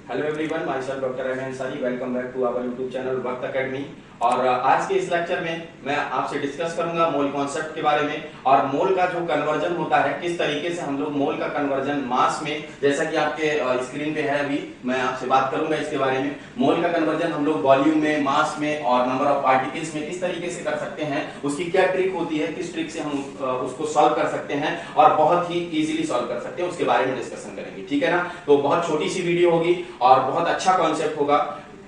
Hello everyone, myself doctor Ravi Ansari. Welcome back to our YouTube channel Waqt academy. और आज के इस लेक्चर में मैं आपसे डिस्कस करूंगा मोल कॉन्सेप्ट के बारे में और मोल का जो कन्वर्जन होता है, किस तरीके से हम लोग मोल का कन्वर्जन मास में, जैसा कि आपके स्क्रीन पे है अभी, मैं आपसे बात करूंगा इसके बारे में। मोल का कन्वर्जन हम लोग वॉल्यूम में, मास में और नंबर ऑफ पार्टिकल्स में किस तरीके से कर सकते हैं, उसकी क्या ट्रिक होती है, किस ट्रिक से हम उसको सॉल्व कर सकते हैं और बहुत ही इजीली सॉल्व कर सकते हैं, उसके बारे में डिस्कशन करेंगे। ठीक है ना? तो बहुत छोटी सी वीडियो होगी और बहुत अच्छा कॉन्सेप्ट होगा,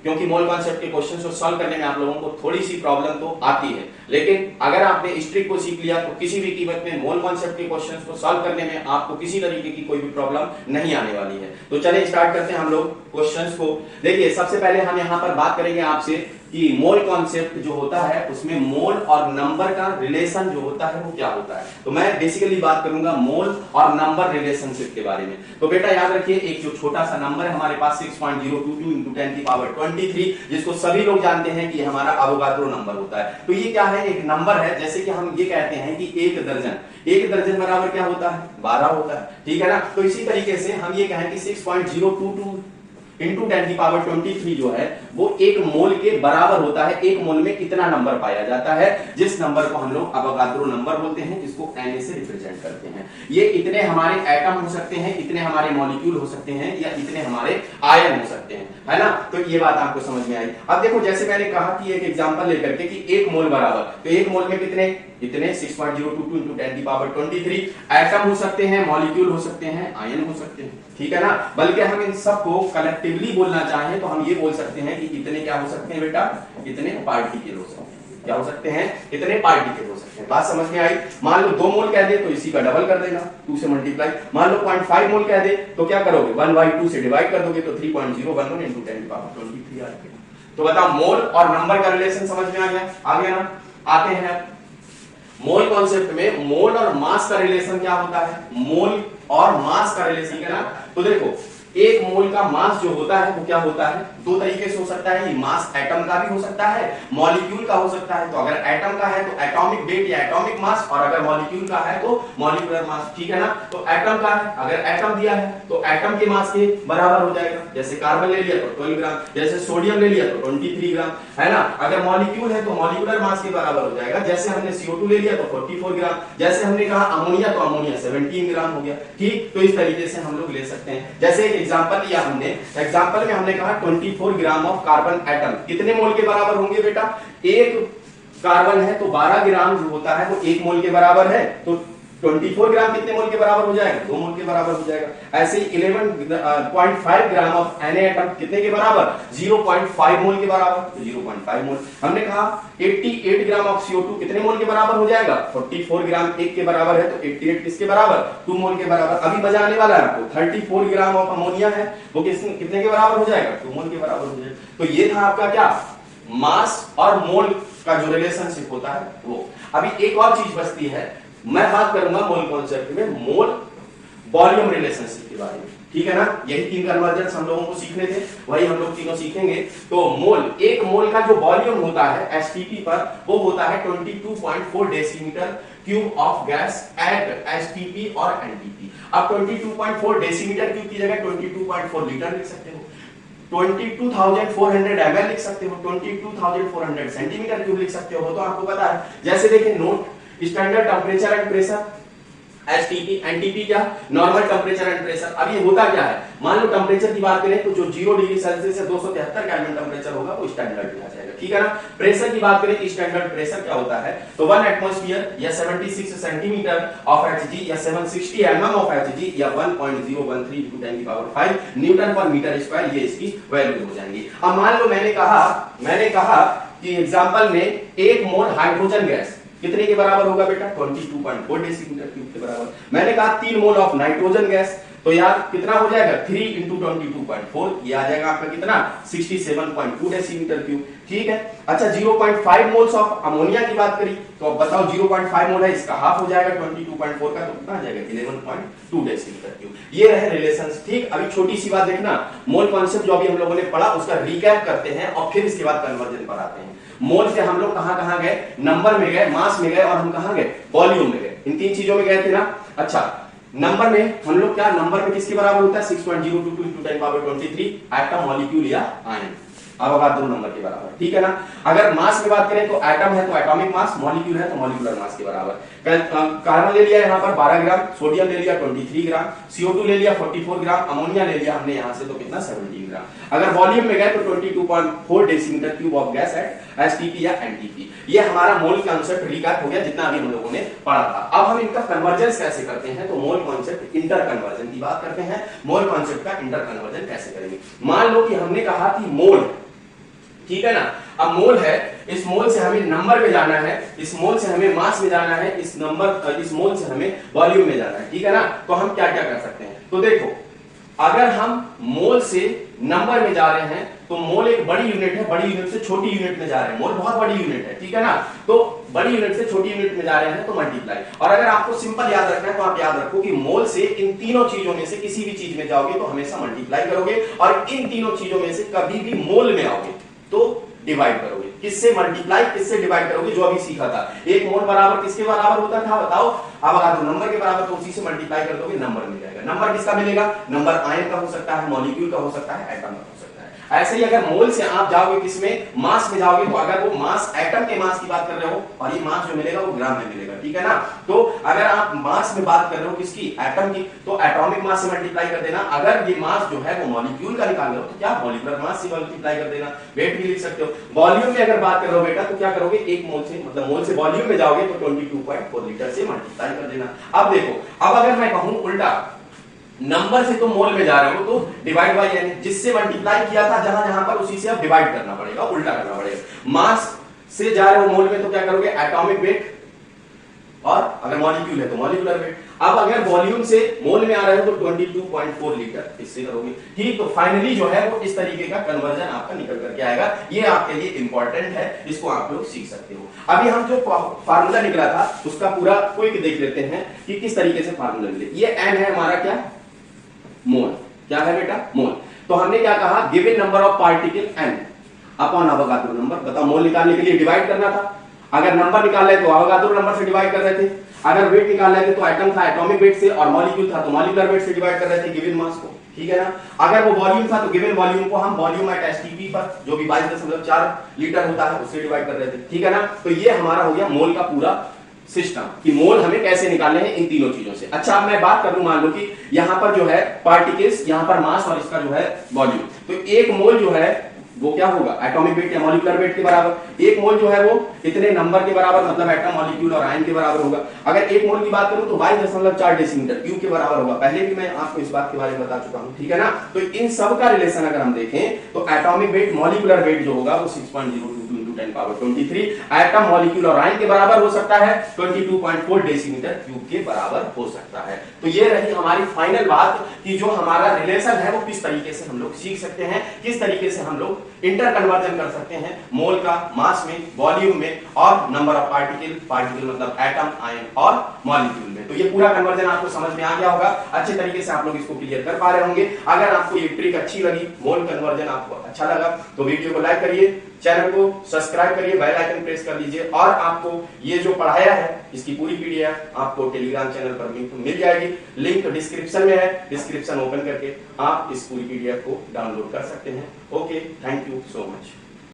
क्योंकि मोल कॉन्सेप्ट के क्वेश्चंस को सॉल्व करने में आप लोगों को थोड़ी सी प्रॉब्लम तो आती है, लेकिन अगर आपने इस ट्रिक को सीख लिया तो किसी भी कीमत में मोल कॉन्सेप्ट के क्वेश्चंस को सॉल्व करने में आपको किसी तरीके की कोई भी प्रॉब्लम नहीं आने वाली है। तो चलिए स्टार्ट करते हैं हम लोग क्वेश्चंस को। देखिए, सबसे पहले हम यहाँ पर बात करेंगे आपसे कि मोल कॉन्सेप्ट जो होता है उसमें मोल और नंबर का रिलेशन जो होता है वो क्या होता है। तो मैं बेसिकली बात करूंगा मोल और नंबर रिलेशनशिप के बारे में। तो बेटा याद रखिए, एक जो छोटा सा नंबर है हमारे पास 6.022 × 10⁻23, जिसको सभी लोग जानते हैं कि हमारा अवोगाद्रो नंबर होता है। तो ये क्या है? एक नंबर है। जैसे कि हम ये कहते हैं कि एक दर्जन बराबर क्या होता है? 12 होता है। ठीक है ना? तो इसी तरीके से हम ये कहें कि 6.022 × 10⁻23 जो है वो एक मोल के बराबर होता है। एक मोल में कितना नंबर पाया जाता है, जिस नंबर को हम लोग अवोगाद्रो नंबर बोलते हैं, जिसको Na से रिप्रेजेंट करते हैं। ये इतने हमारे एटम हो सकते हैं, इतने हमारे मॉलिक्यूल हो सकते हैं या इतने हमारे आयन हो सकते हैं, है ना? तो ये बात आपको समझ में आई। अब देखो, जैसे मैंने कहा कि एक एग्जांपल लेकर के कि एक मोल बराबर, तो एक मोल में कितने? इतने 6.022 × 10⁻23 एटम हो सकते हैं, मॉलिक्यूल हो सकते हैं, आयन हो सकते हैं। ठीक है ना? बल्कि हम इन सबको कलेक्टिवली बोलना चाहें तो हम ये बोल सकते हैं कि इतने क्या हो सकते हैं बेटा? इतने पार्टिकल हो सकते हैं। क्या हो सकते हैं? इतने पार्टिकल हो सकते हैं। बात समझ में आई? मान लो 2 मोल कह दे तो इसी का डबल कर देना, 2 से मल्टीप्लाई। मान लो 0.5 मोल कह दे तो क्या करोगे? 1/2 से डिवाइड कर दोगे तो 3.011 × 10⁻23 आ जाएगा। तो बताओ, मोल और नंबर का रिलेशन समझ में आ गया? आ गया ना? आते हैं मोल कॉन्सेप्ट में। मोल और मास का रिलेशन क्या होता है? मोल और मास का रिलेशन क्या ना? तो देखो, एक मोल का मास जो होता है वो क्या होता है? 2 तरीके से हो सकता है। ये मास एटम का भी हो सकता है, मॉलिक्यूल का हो सकता है। तो अगर एटम का है तो एटॉमिक वेट या एटॉमिक मास, और अगर मॉलिक्यूल का है तो मॉलिक्यूलर मास। ठीक है ना? तो एटम का है, अगर एटम दिया है तो एटम के मास के बराबर हो जाएगा। जैसे कार्बन ले लिया तो 12 ग्राम, जैसे सोडियम ले लिया तो 23 ग्राम, है ना? अगर मॉलिक्यूल है तो मॉलिक्यूलर मास के बराबर हो जाएगा। जैसे हमने CO2 ले लिया तो 44 ग्राम, जैसे हमने कहा अमोनिया तो अमोनिया 17 ग्राम हो गया। ठीक, तो इस तरीके से हम लोग ले सकते हैं। जैसे एग्जांपल लिया हमने, एग्जांपल में हमने कहा 24 ग्राम ऑफ कार्बन एटम कितने मोल के बराबर होंगे बेटा? एक कार्बन है तो 12 ग्राम जो होता है वो 1 मोल के बराबर है, तो 24 ग्राम कितने मोल के बराबर हो जाएगा? 2 मोल के बराबर हो जाएगा। ऐसे ही 11.5 ग्राम ऑफ Na एटम कितने के बराबर? 0.5 मोल के बराबर, तो 0.5 मोल। हमने कहा 88 ग्राम ऑफ CO2 कितने मोल के बराबर हो जाएगा? 44 ग्राम 1 के बराबर है, तो 88 किसके बराबर? 2 मोल के बराबर। अभी बजाने वाला है आपको। 34 ग्राम ऑफ अमोनिया है, वो कितने के बराबर हो जाएगा? 2 मोल के बराबर हो जाएगा। तो ये था आपका क्या? मास और मोल का जो रिलेशनशिप होता है वो। अभी एक और चीज बचती है, मैं बात करूंगा मोल कॉन्सेप्ट में मोल वॉल्यूम रिलेशनशिप के बारे में। ठीक है ना? यही 3 कन्वर्जन्स हम लोगों को सीखने थे, वही हम लोग तीनों सीखेंगे। तो मोल, एक मोल का जो वॉल्यूम होता है STP पर, वो होता है 22.4 decimetre cube of gas at STP और NTP। अब 22.4 डेसीमीटर क्यूब की जगह 22.4 लीटर लिख सकते हो, 22,400 ml लिख सकते हो, 22,400 सेंटीमीटर क्यूब लिख सकते हो। तो आपको पता है, जैसे देखिए note, standard temperature and pressure STP, NTP क्या? Normal temperature and pressure. अब ये होता क्या है? मान लो टेम्परेचर की बात करें तो जो 0 डिग्री सेल्सियस से 273 केल्विन टेम्परेचर होगा वो स्टैंडर्ड में आ जाएगा। ठीक है ना? प्रेशर की बात करें कि स्टैंडर्ड प्रेशर क्या होता है? तो 1 एटमॉस्फेयर या 76 सेंटीमीटर ऑफ Hg या 760 mm ऑफ Hg या 1.013 × 10⁵ न्यूटन पर मीटर स्क्वायर, ये इसकी वैल्यू हो जाएंगी। अब मान लो मैंने कहा कि एग्जांपल में 1 मोल हाइड्रोजन गैस कितने के बराबर होगा बेटा? 22.4 डेसीमीटर क्यूब के बराबर। मैंने कहा 3 मोल ऑफ नाइट्रोजन गैस, तो यार कितना हो जाएगा? 3 × 22.4, ये आ जाएगा आपका कितना? 67.2 डेसीमीटर क्यूब। ठीक है? अच्छा, 0.5 मोल्स ऑफ अमोनिया की बात करी तो अब बताओ 0.5 मोल है, इसका हाफ हो जाएगा 22.4 का, तो कितना आ जाएगा? 11.2 डेसीमीटर क्यूब। ये रहे रिलेशंस। ठीक, अभी छोटी सी बात देखना, मोल कॉन्सेप्ट जो अभी हम लोगों ने पढ़ा उसका रिकैप करते हैं और फिर इसके बाद कन्वर्जन पर आते हैं। मोल से हम लोग कहां गए? नंबर में गए, मास में गए और हम कहां गए? वॉल्यूम में गए। इन 3 चीजों में गए थे ना? अच्छा, नंबर में हम लोग क्या, नंबर में किसके बराबर होता है 6.022 into 10 power 23 एटम, मॉलिक्यूल या आयन, अवोगाद्रो नंबर के बराबर, ठीक है ना। अगर मास में बात करें तो एटम है तो एटॉमिक मास, मॉलिक्यूल है तो मॉलिक्यूलर मास के बराबर। कार्बन ले लिया यहाँ पर 12 ग्राम, सोडियम ले लिया 23 ग्राम, CO2 ले लिया 44 ग्राम, अमोनिया ले लिया हमने यहाँ से तो कितना 17 ग्राम। अगर वॉल्यूम में गए तो 22.4 decimetre cube of gas at STP या एनटीपी। ये हमारा मोल कॉन्सेप्ट रिकैप हो गया जितना अभी हम लोगों ने पढ़ा था। अब हम इनका कन्वर्जेंस कैसे करते हैं, तो मोल कॉन्सेप्ट इंटर कन्वर्जन की बात करते हैं। मोल कॉन्सेप्ट का इंटर कन्वर्जन कैसे करेंगे, मान लो कि हमने कहा कि मोल, ठीक है ना, अब मोल है, इस मोल से हमें नंबर में जाना है, इस मोल से हमें मास में जाना है, इस मोल से हमें वॉल्यूम में जाना है, ठीक है ना। तो हम क्या क्या कर सकते हैं, तो देखो अगर हम मोल से नंबर में जा रहे हैं तो मोल एक बड़ी यूनिट है, बड़ी यूनिट से छोटी यूनिट में जा रहे हैं, मोल बहुत बड़ी यूनिट है, ठीक है ना। तो बड़ी यूनिट से छोटी यूनिट में जा रहे हैं तो मल्टीप्लाई। और अगर आपको सिंपल याद रखना है तो आप याद रखो कि मोल से इन तीनों चीजों में से किसी भी चीज में जाओगे तो हमेशा मल्टीप्लाई करोगे, और इन तीनों चीजों में से कभी भी मोल में आओगे तो डिवाइड करोगे। किससे मल्टीप्लाई, किससे डिवाइड करोगे, जो अभी सीखा था। एक मोल बराबर किसके बराबर होता था बताओ, अब अगर नंबर के बराबर तो उसी से मल्टीप्लाई कर दोगे, नंबर मिल जाएगा। नंबर किसका मिलेगा, नंबर आयन का हो सकता है, मॉलिक्यूल का हो सकता है, एटम का हो सकता है। ऐसे ही अगर मोल से आप जाओगे किसमें, मास में जाओगे, तो अगर वो मास एटम के मास की बात कर रहे हो और ये मास जो मिलेगा वो ग्राम में मिलेगा, ठीक है ना। तो अगर आप मास में बात कर रहे हो किसकी, एटम की, तो एटॉमिक मास से मल्टीप्लाई कर देना। अगर ये मास जो है वो मॉलिक्यूल का निकाल रहे हो तो क्या मॉलिक्यूलर मास से मल्टीप्लाई कर देना। वेट भी लिख सकते हो। वॉल्यूम में अगर बात कर रहे हो बेटा तो क्या करोगे, एक मोल से, मतलब मोल से वॉल्यूम में जाओगे तो 22.4 लीटर से मल्टीप्लाई कर देना। अब देखो, अब अगर मैं कहूं उल्टा, नंबर से तो मोल में जा रहे हो तो डिवाइड बाय, यानी जिससे मल्टीप्लाई किया था जहां जहां पर उसी से अब डिवाइड करना पड़ेगा, उल्टा करना पड़ेगा। मास से जा रहे हो मोल में तो क्या करोगे, एटॉमिक वेट, और अगर मॉलिक्यूल है तो मॉलिक्यूलर वेट। अब अगर वॉल्यूम से मोल में आ रहे हो तो 22.4 लीटर, इससे करोगे, ठीक। तो फाइनली जो है वो इस तरीके का कन्वर्जन आपका निकल करके आएगा। ये आपके लिए इंपॉर्टेंट है, इसको आप लोग सीख सकते हो। अभी हम जो फार्मूला निकला था उसका पूरा क्विक देख लेते हैं कि किस तरीके से फार्मूला निकले। ये n है हमारा क्या, मोल, क्या है बेटा, मोल। तो हमने क्या कहा, given number of particle n upon Avogadro number. बताओ, मोल निकालने के लिए डिवाइड करना था। अगर नंबर निकाल रहे तो अवोगाद्रो नंबर से डिवाइड कर रहे थे, अगर वेट निकाल रहे थे तो एटम था एटॉमिक वेट से, और मॉलिक्यूल था तो मॉलिक्यूलर वेट से डिवाइड कर रहे थे गिवन मास को, ठीक है ना। अगर वो वॉल्यूम था तो गिवन वॉल्यूम को हम वॉल्यूम एट एसटीपी पर जो भी 22.4 लीटर होता है उससे डिवाइड कर रहे थे, ठीक है ना। तो ये हमारा हो गया मोल का पूरा सिस्टम कि मोल हमें कैसे निकालने हैं इन तीनों चीजों से। अच्छा, अब मैं बात करूं, मान लो कि यहां पर जो है पार्टिकल्स, यहां पर मास और इसका जो है वॉल्यूम, तो एक मोल जो है वो क्या होगा, एटॉमिक वेट या मॉलिक्यूलर वेट के बराबर। एक मोल जो है वो इतने नंबर के बराबर, मतलब एटम, मॉलिक्यूल और आयन के बराबर होगा। अगर एक मोल की बात करूं तो 22.4 डेसीमीटर क्यूब के बराबर होगा। पहले भी मैं आपको इस बात के बारे में बता चुका हूं, ठीक है ना। तो इन सब का रिलेशन अगर हम देखें तो एटॉमिक वेट, मॉलिक्यूलर वेट जो होगा वो 6.022 into 10 power 23 एटम, मॉलिक्यूल और आयन के बराबर हो सकता है, 22.4 डेसीमीटर क्यूब के बराबर हो सकता है। तो ये रही हमारी फाइनल बात कि जो हमारा रिलेशन है वो किस तरीके से हम लोग सीख सकते हैं, किस तरीके से हम लोग इंटर कन्वर्जन कर सकते हैं मोल का मास में, वॉल्यूम में, और नंबर ऑफ पार्टिकल, पार्टिकल मतलब एटम, आयन और मॉलिक्यूल में। तो ये पूरा कन्वर्जन आपको समझ में आ गया होगा, अच्छे तरीके से आप लोग इसको क्लियर कर पा रहे होंगे। अगर आपको ये ट्रिक अच्छी लगी, मोल कन्वर्जन आपको अच्छा लगा तो वीडियो को लाइक करिए, चैनल को सब्सक्राइब करिए, बेल आइकन प्रेस कर लीजिए, और आपको ये जो पढ़ाया है इसकी पूरी पीडीएफ आपको टेलीग्राम चैनल पर मिल जाएगी। लिंक डिस्क्रिप्शन में है, डिस्क्रिप्शन ओपन करके आप इस पूरी पीडीएफ को डाउनलोड कर सकते हैं। Okay, thank you so much.